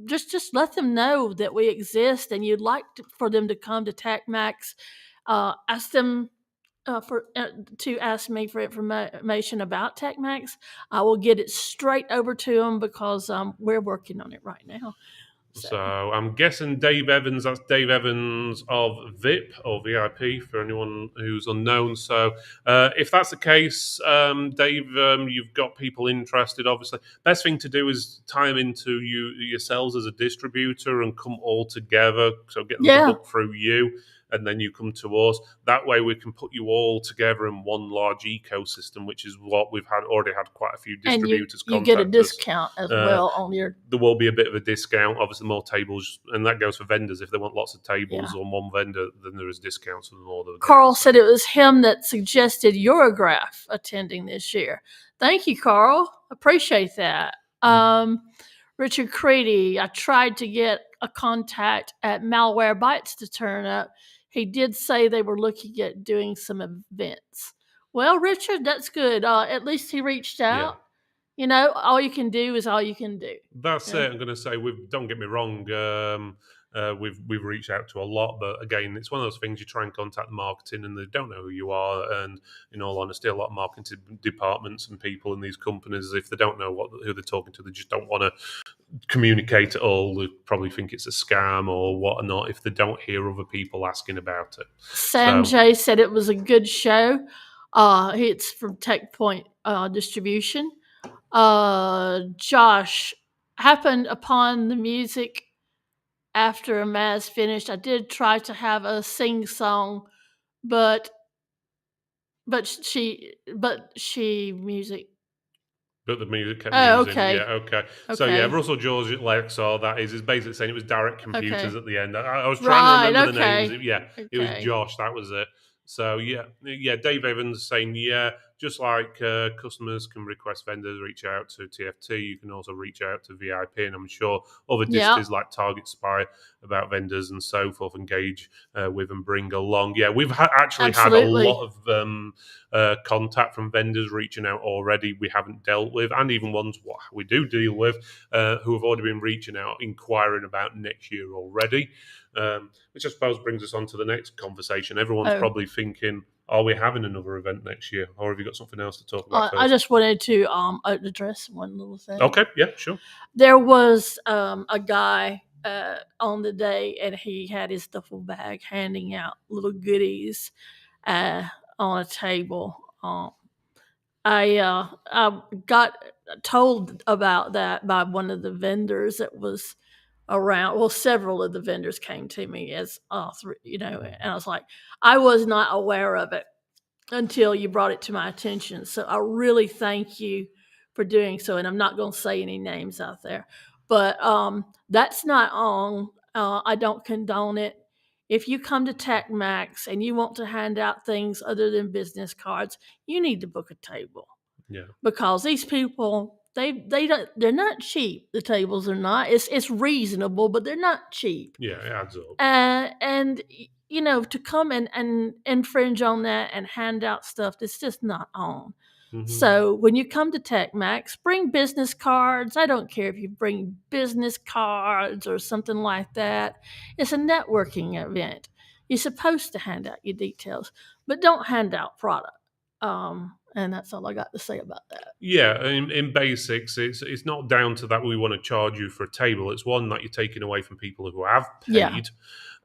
Just let them know that we exist and you'd like for them to come to TechMax. Ask them to ask me for information about TechMax. I will get it straight over to them because we're working on it right now. So I'm guessing Dave Evans, that's Dave Evans of VIP or VIP for anyone who's unknown. So if that's the case, Dave, you've got people interested, obviously. Best thing to do is tie them into yourselves as a distributor and come all together. So get them to book through you. And then you come to us. That way we can put you all together in one large ecosystem, which is what we've already had quite a few distributors contact us. And you get a discount as well on your... There will be a bit of a discount. Obviously, more tables, and that goes for vendors. If they want lots of tables on one vendor, then there is discounts for more. Carl said it was him that suggested Eurograph attending this year. Thank you, Carl. Appreciate that. Richard Creedy, I tried to get a contact at Malwarebytes to turn up. He did say they were looking at doing some events. Well, Richard, that's good. At least he reached out. Yeah. All you can do is all you can do. That's it. I'm going to say, don't get me wrong. We've reached out to a lot, but again, it's one of those things you try and contact the marketing and they don't know who you are. And in all honesty, a lot of marketing departments and people in these companies, if they don't know who they're talking to, they just don't want to communicate at all. They probably think it's a scam or whatnot if they don't hear other people asking about it. Sanjay said it was a good show. It's from TechPoint Distribution. Josh happened upon the music after Maz finished. I did try to have a sing song, but she music. But the music kept using. Okay. Yeah, okay. So yeah, Russell George at Lexar, that is basically saying it was Direct Computers at the end. I was trying to remember the names. It was Josh, that was it. So yeah, Dave Evans saying, just like customers can request vendors reach out to TFT, you can also reach out to VIP, and I'm sure other Yeah. disties like Target Spy about vendors and so forth engage with and bring along. Yeah, we've actually had a Absolutely. lot of contact from vendors reaching out already we haven't dealt with, and even ones what we do deal with who have already been reaching out, inquiring about next year already. Which I suppose brings us on to the next conversation. Everyone's probably thinking, are we having another event next year? Or have you got something else to talk about first? I just wanted to address one little thing. Okay, yeah, sure. There was a guy on the day, and he had his duffel bag handing out little goodies on a table. I got told about that by one of the vendors that was around. Well, several of the vendors came to me as and I was like, I was not aware of it until you brought it to my attention. So I really thank you for doing so. And I'm not going to say any names out there, but that's not on. I don't condone it. If you come to TechMax and you want to hand out things other than business cards, you need to book a table. Yeah. Because these people, they're not cheap. The tables are not. It's reasonable, but they're not cheap. Yeah, it adds up. And to come and infringe on that and hand out stuff that's just not on. Mm-hmm. So when you come to TechMax, bring business cards. I don't care if you bring business cards or something like that. It's a networking event. You're supposed to hand out your details, but don't hand out product. And that's all I got to say about that. Yeah, in basics, it's not down to that we want to charge you for a table. It's one that you're taking away from people who have paid. Yeah.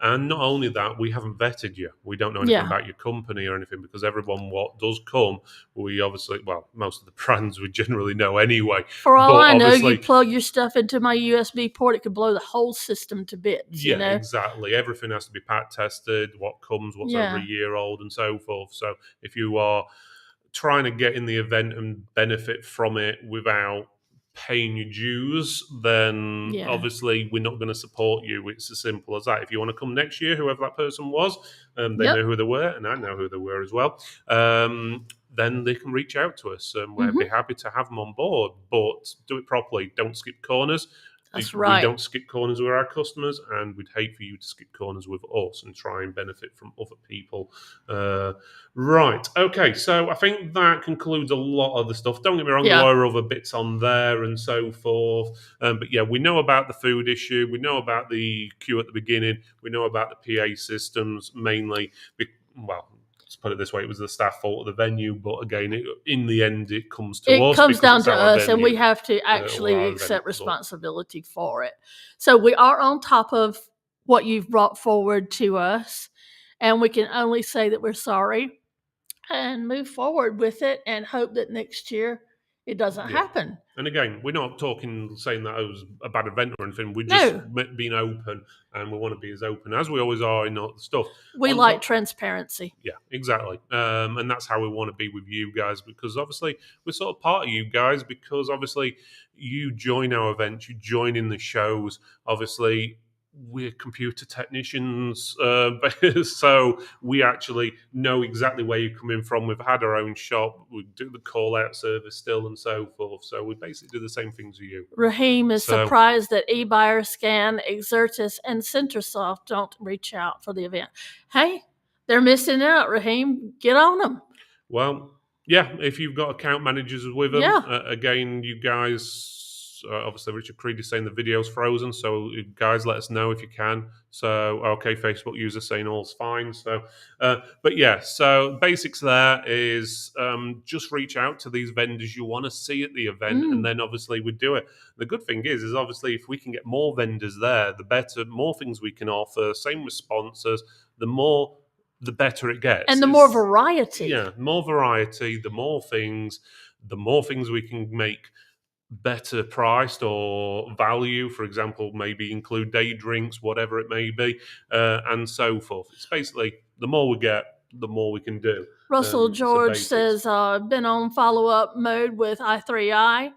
And not only that, we haven't vetted you. We don't know anything about your company or anything, because everyone what does come, we obviously, well, most of the brands we generally know anyway. For all I know, you plug your stuff into my USB port, it could blow the whole system to bits. Yeah, exactly. Everything has to be pat tested, what comes, what's over a year old, and so forth. So if you are trying to get in the event and benefit from it without paying your dues, then obviously we're not going to support you. It's as simple as that. If you want to come next year, whoever that person was, they know who they were, and I know who they were as well, then they can reach out to us, and we'd be happy to have them on board. But do it properly. Don't skip corners. That's right. We don't skip corners with our customers, and we'd hate for you to skip corners with us and try and benefit from other people. Right. Okay. So I think that concludes a lot of the stuff. Don't get me wrong, there are other bits on there and so forth. But yeah, we know about the food issue. We know about the queue at the beginning. We know about the PA systems mainly. Well, let's put it this way, it was the staff fault of the venue, but again, in the end, it comes to us. It comes down to us, and we have to actually accept responsibility for it. So we are on top of what you've brought forward to us, and we can only say that we're sorry and move forward with it and hope that next year it doesn't happen. And again, we're not saying that it was a bad event or anything. We're just being open, and we want to be as open as we always are in all the stuff. We like transparency. Yeah, exactly. And that's how we want to be with you guys, because obviously we're sort of part of you guys, because obviously you join our events, you join in the shows. Obviously, we're computer technicians, so we actually know exactly where you're coming from. We've had our own shop, we do the call-out service still and so forth, so we basically do the same things with you. Raheem is surprised that eBuyerScan, Exertis, and Centrasoft don't reach out for the event. Hey, they're missing out, Raheem. Get on them. Well, yeah, if you've got account managers with them, again, you guys... obviously, Richard Creed is saying the video's frozen, so guys, let us know if you can. So, okay, Facebook user saying all's fine. So, but yeah, so basics there is just reach out to these vendors you want to see at the event, and then obviously we do it. The good thing is obviously if we can get more vendors there, the better, more things we can offer. Same with sponsors, the better it gets, and the more variety. Yeah, more variety, the more things we can make better priced or value. For example, maybe include day drinks, whatever it may be, and so forth. It's basically the more we get, the more we can do. Russell George says, been on follow-up mode with i3i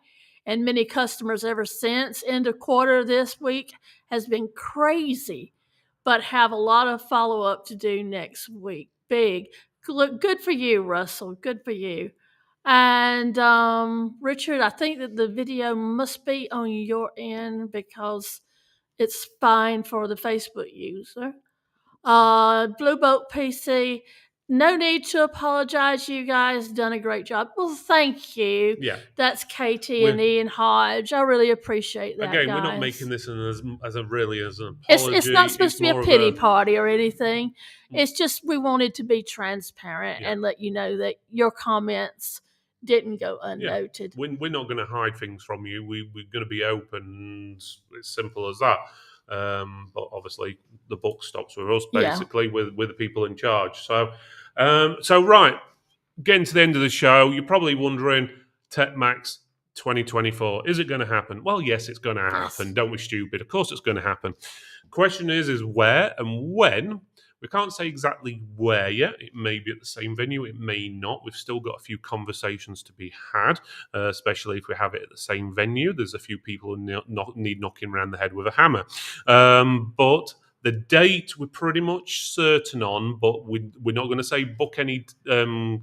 and many customers ever since. End of quarter this week has been crazy, but have a lot of follow-up to do next week. Big. Good for you, Russell. Good for you. And Richard, I think that the video must be on your end because it's fine for the Facebook user. Blue Boat PC, no need to apologize. You guys done a great job. Well, thank you. Yeah. That's Katie and Ian Hodge. I really appreciate that, Again, guys. we're not making this as an apology. It's not supposed to be a more pity of party or anything. It's just we wanted to be transparent and let you know that your comments didn't go unnoted. We're not going to hide things from you. We're going to be open. And it's simple as that. But obviously, the buck stops with us, basically, with the people in charge. So right, getting to the end of the show, you're probably wondering, TechMax 2024, is it going to happen? Well, yes, it's going to happen. Yes. Don't be stupid. Of course, it's going to happen. Question is where and when. We can't say exactly where yet. It may be at the same venue. It may not. We've still got a few conversations to be had, especially if we have it at the same venue. There's a few people who need knocking around the head with a hammer. But the date we're pretty much certain on, but we're not going to say book any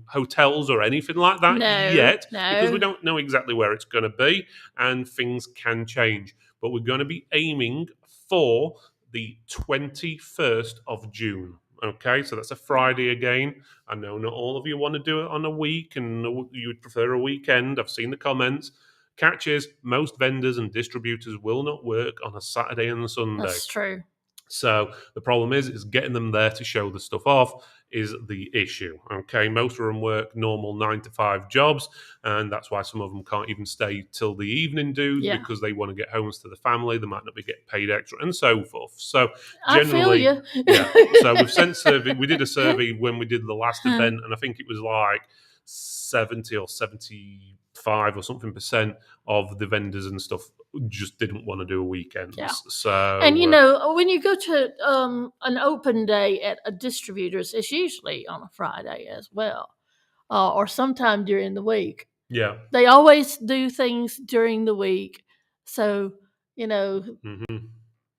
hotels or anything like that yet, because we don't know exactly where it's going to be, and things can change. But we're going to be aiming for the 21st of June. Okay, so that's a Friday again. I know not all of you want to do it on a week and you would prefer a weekend. I've seen the comments. Catch is, most vendors and distributors will not work on a Saturday and a Sunday. That's true. So the problem is getting them there to show the stuff off is the issue. Okay, most of them work normal 9 to 5 jobs, and that's why some of them can't even stay till the evening dues because they want to get homes to the family. They might not be getting paid extra, and so forth. So generally, I feel you. So we've sent survey. We did a survey when we did the last event, and I think it was like 70 or 75 or something % of the vendors and stuff just didn't want to do a weekend. Yeah. So, and you know, when you go to an open day at a distributor's, it's usually on a Friday as well, or sometime during the week. Yeah, they always do things during the week. So you know,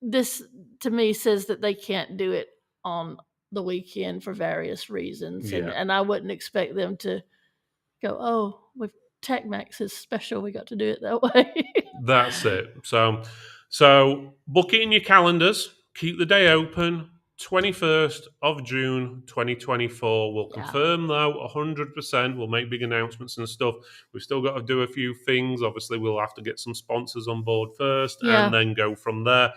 this to me says that they can't do it on the weekend for various reasons, and I wouldn't expect them to go, oh, with TechMax is special, we got to do it that way. That's it. So book it in your calendars. Keep the day open. 21st of June 2024. We'll confirm though 100%. We'll make big announcements and stuff. We've still got to do a few things. Obviously, we'll have to get some sponsors on board first and then go from there.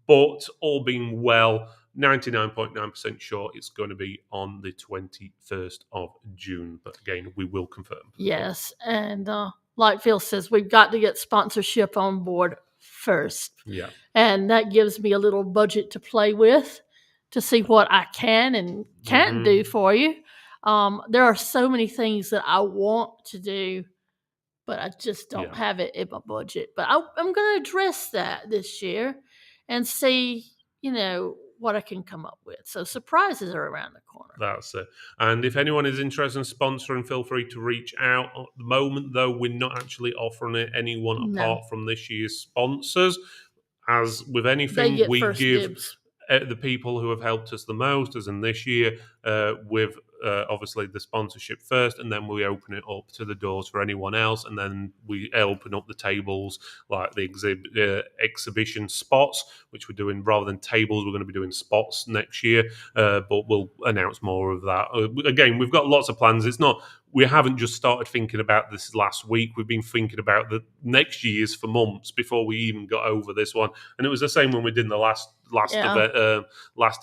But all being well, 99.9% sure it's going to be on the 21st of June. But again, we will confirm. Yes, and like Phil says, we've got to get sponsorship on board first. Yeah. And that gives me a little budget to play with to see what I can and can't do for you. There are so many things that I want to do, but I just don't have it in my budget. But I'm going to address that this year and see, what I can come up with. So surprises are around the corner. That's it. And if anyone is interested in sponsoring, feel free to reach out. At the moment, though, we're not actually offering it anyone apart from this year's sponsors. As with anything, we give the people who have helped us the most, as in this year, with obviously the sponsorship first, and then we open it up to the doors for anyone else, and then we open up the tables, like the exhibition spots, which we're doing rather than tables. We're going to be doing spots next year, but we'll announce more of that. Again, we've got lots of plans. We haven't just started thinking about this last week. We've been thinking about the next year's for months before we even got over this one. And it was the same when we did in the last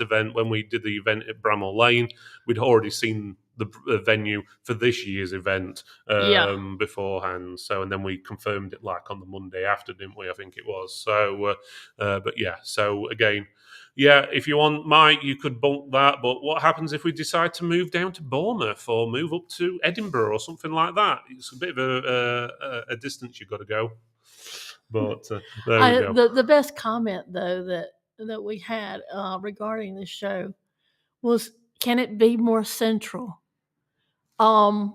event when we did the event at Bramall Lane. We'd already seen the venue for this year's event beforehand. So, and then we confirmed it like on the Monday after, didn't we? I think it was. So, but yeah. So again. Yeah, if you want, Mike, you could bunk that. But what happens if we decide to move down to Bournemouth or move up to Edinburgh or something like that? It's a bit of a distance you've got to go. But there we go. The best comment, though, that we had regarding this show was, can it be more central? We're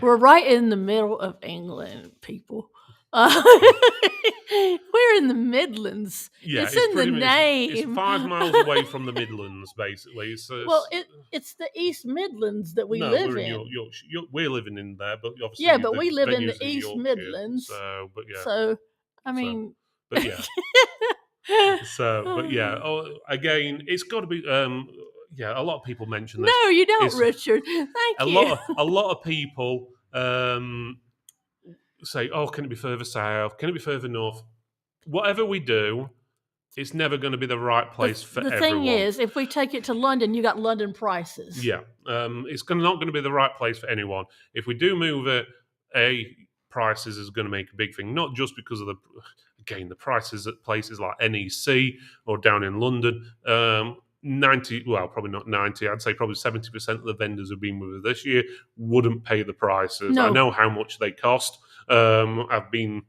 right in the middle of England, people. We're in the Midlands. Yeah, it's in the pretty much. name. It's 5 miles away from the Midlands, basically. Well, it's the East Midlands that we no, live we're in in. Yorkshire. We're living in there, but obviously, Yeah, but the we live in venue's the East Yorkshire. Midlands. So, but yeah. So, I mean, but yeah. So, but yeah. Oh, again, it's got to be. Yeah, a lot of people mention this. No, you don't, Richard. Thank you. A lot of people say, "Oh, can it be further south? Can it be further north?" Whatever we do, it's never going to be the right place for everyone. The thing is, if we take it to London, you got London prices. Yeah, it's not going to be the right place for anyone. If we do move it, prices is going to make a big thing, not just because of the prices at places like NEC or down in London. 90, well, probably not 90, I'd say probably 70% of the vendors who've been with us this year wouldn't pay the prices. No. I know how much they cost. I've been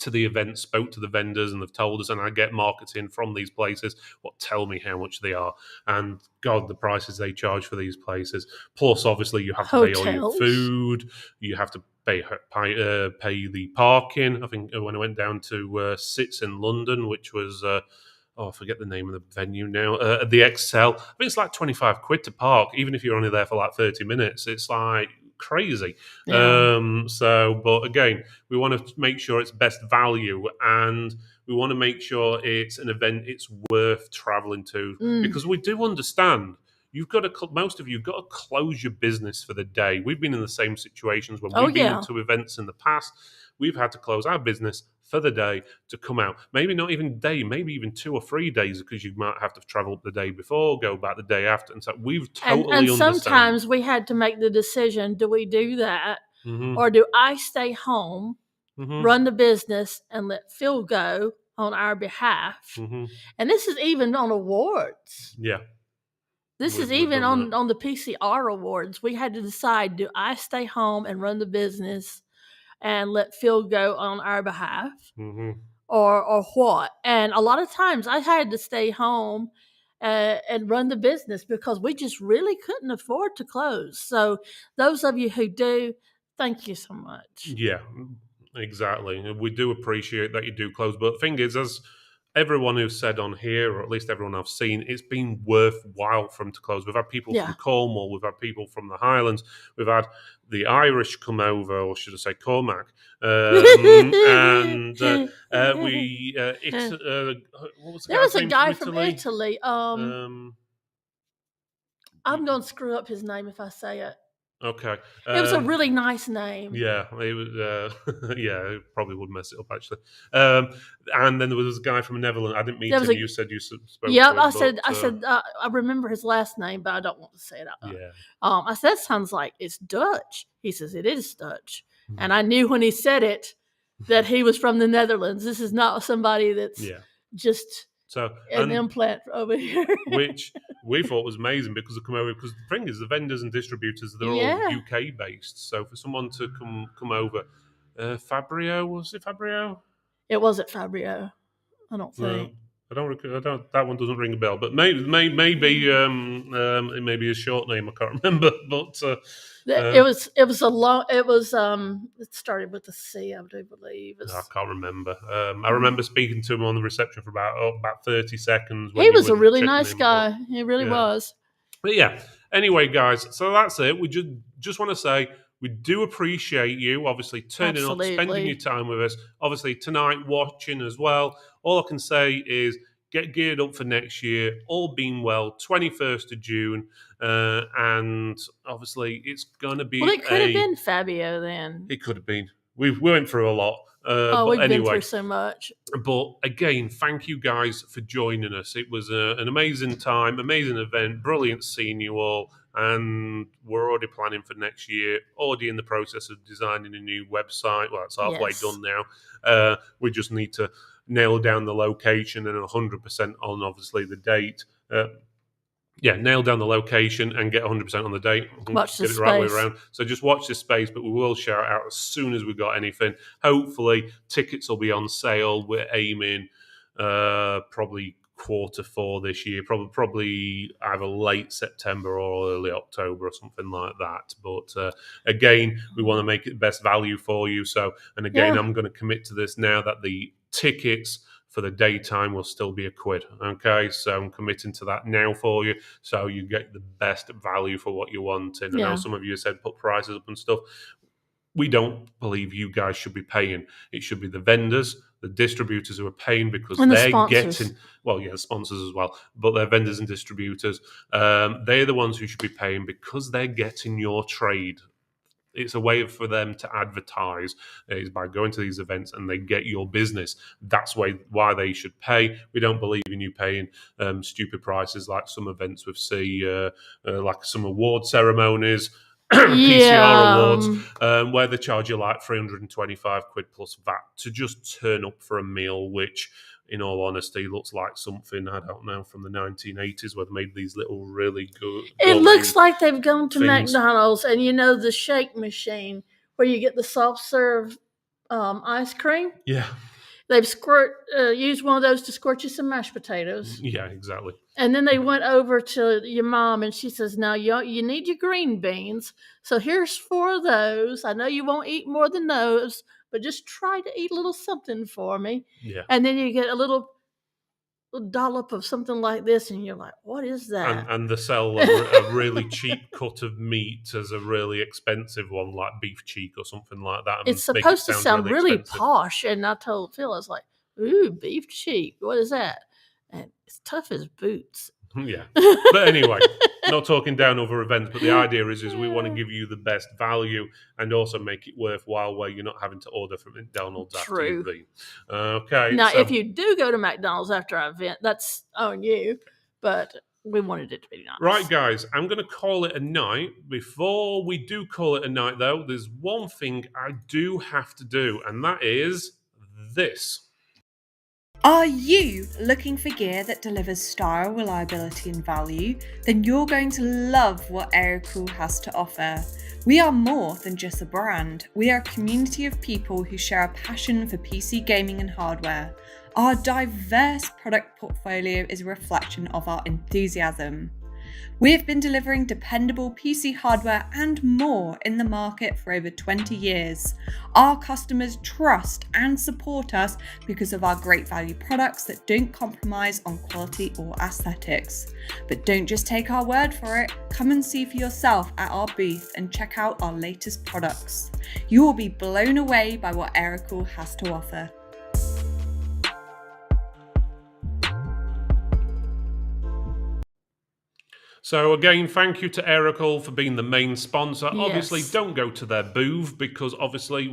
to the event, spoke to the vendors, and they've told us, and I get marketing from these places what tell me how much they are. And God, the prices they charge for these places. Plus, obviously, you have to pay all your food. You have to pay the parking. I think when I went down to Sits in London, which was I forget the name of the venue now. The Excel. I think it's like £25 to park, even if you're only there for like 30 minutes. It's like crazy. Yeah. But again, we want to make sure it's best value, and we want to make sure it's an event it's worth traveling to, because we do understand you've got to, most of you've got to close your business for the day. We've been in the same situations when we've been to events in the past. We've had to close our business for the day to come out. Maybe not even a day, maybe even 2 or 3 days, because you might have to travel the day before, go back the day after. And so we've totally and understand. Sometimes we had to make the decision, do we do that? Or do I stay home, run the business, and let Phil go on our behalf? And this is even on awards. Yeah. This is even on the PCR awards. We had to decide, do I stay home and run the business and let Phil go on our behalf, or what? And a lot of times I had to stay home and run the business because we just really couldn't afford to close. So those of you who do, thank you so much. Yeah, exactly. We do appreciate that you do close. But the thing is, as everyone who's said on here, or at least everyone I've seen, it's been worthwhile for them to close. We've had people from Cornwall, we've had people from the Highlands, we've had the Irish come over, or should I say Cormac, and what was the there was a guy from Italy. I'm going to screw up his name if I say it. Okay. It was a really nice name. Yeah, it was. Yeah, it probably would mess it up actually. And then there was a guy from Netherlands. I didn't meet him. You said you spoke. Yep, to him, I said. I remember his last name, but I don't want to say it out loud. Yeah. I said, that sounds like it's Dutch. He says it is Dutch, and I knew when he said it that he was from the Netherlands. This is not somebody that's just. So an implant over here, which we thought was amazing because they come over. Because the thing is, the vendors and distributors, they're all UK based. So for someone to come over, Fabio, was it Fabio? It wasn't Fabio. I don't think. I don't. That one doesn't ring a bell. But maybe it may be a short name. I can't remember. But it was a long. It was It started with a C, I do believe. I can't remember. I remember speaking to him on the reception for about 30 seconds. He was a really nice guy. He really was. But yeah. Anyway, guys. So that's it. We just want to say we do appreciate you, obviously, turning up, spending your time with us. Obviously, tonight watching as well. All I can say is get geared up for next year. All being well, 21st of June. And obviously, it's going to be. Well, it could have been Fabio then. It could have been. We went through a lot. We've been through so much. But again, thank you guys for joining us. It was an amazing time, amazing event, brilliant seeing you all. And we're already planning for next year, already in the process of designing a new website. Well, it's halfway done now. We just need to nail down the location and 100% on, obviously, the date. Nail down the location and get 100% on the date. Watch get this it the right way space. around. So just watch this space, but we will shout out as soon as we've got anything. Hopefully, tickets will be on sale. We're aiming probably Q4 this year, probably either late September or early October or something like that. But again, we want to make it the best value for you. So, and again, I'm going to commit to this now that the tickets for the daytime will still be £1. Okay, so I'm committing to that now for you, so you get the best value for what you want. And I know some of you said put prices up and stuff. We don't believe you guys should be paying. It should be the vendors, the distributors who are paying because they're getting, the sponsors as well, but they're vendors and distributors. They're the ones who should be paying because they're getting your trade. It's a way for them to advertise is by going to these events and they get your business. That's why they should pay. We don't believe in you paying stupid prices like some events we've seen, like some award ceremonies, PCR awards, where they charge you like £325 plus VAT to just turn up for a meal, which, in all honesty, looks like something, I don't know, from the 1980s where they made these little really good... It looks like they've gone to McDonald's and, the shake machine where you get the soft serve ice cream. Yeah. They've used one of those to squirt you some mashed potatoes. Yeah, exactly. And then they went over to your mom and she says, now you need your green beans. So here's 4 of those. I know you won't eat more than those, but just try to eat a little something for me. Yeah. And then you get a little dollop of something like this and you're like, what is that? And they sell a really cheap cut of meat as a really expensive one, like beef cheek or something like that. It's supposed to sound really posh. And I told Phil, I was like, ooh, beef cheek. What is that? And it's tough as boots. Yeah. But anyway, not talking down other events, but the idea is we want to give you the best value and also make it worthwhile where you're not having to order from McDonald's after you've been. Okay. Now, if you do go to McDonald's after our event, that's on you, but we wanted it to be nice. Right, guys, I'm going to call it a night. Before we do call it a night, though, there's one thing I do have to do, and that is this. Are you looking for gear that delivers style, reliability and value? Then you're going to love what Aerocool has to offer. We are more than just a brand. We are a community of people who share a passion for PC gaming and hardware. Our diverse product portfolio is a reflection of our enthusiasm. We have been delivering dependable PC hardware and more in the market for over 20 years. Our customers trust and support us because of our great value products that don't compromise on quality or aesthetics. But don't just take our word for it. Come and see for yourself at our booth and check out our latest products. You will be blown away by what Aerocool has to offer. So again, thank you to Aerocool for being the main sponsor. Yes. Obviously, don't go to their booth because obviously,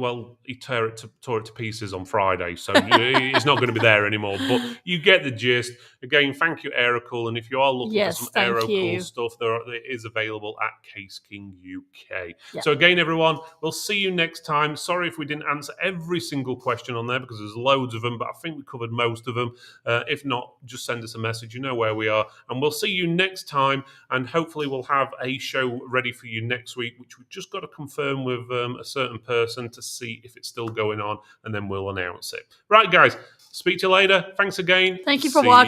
he tore it to pieces on Friday, so it's not going to be there anymore. But you get the gist. Again, thank you, Aerocool. And if you are looking for some Aerocool stuff, it is available at Case King UK. Yep. So again, everyone, we'll see you next time. Sorry if we didn't answer every single question on there because there's loads of them, but I think we covered most of them. If not, just send us a message. You know where we are. And we'll see you next time. And hopefully we'll have a show ready for you next week, which we've just got to confirm with a certain person to see if it's still going on, and then we'll announce it. Right, guys, speak to you later. Thanks again. Thank you for watching.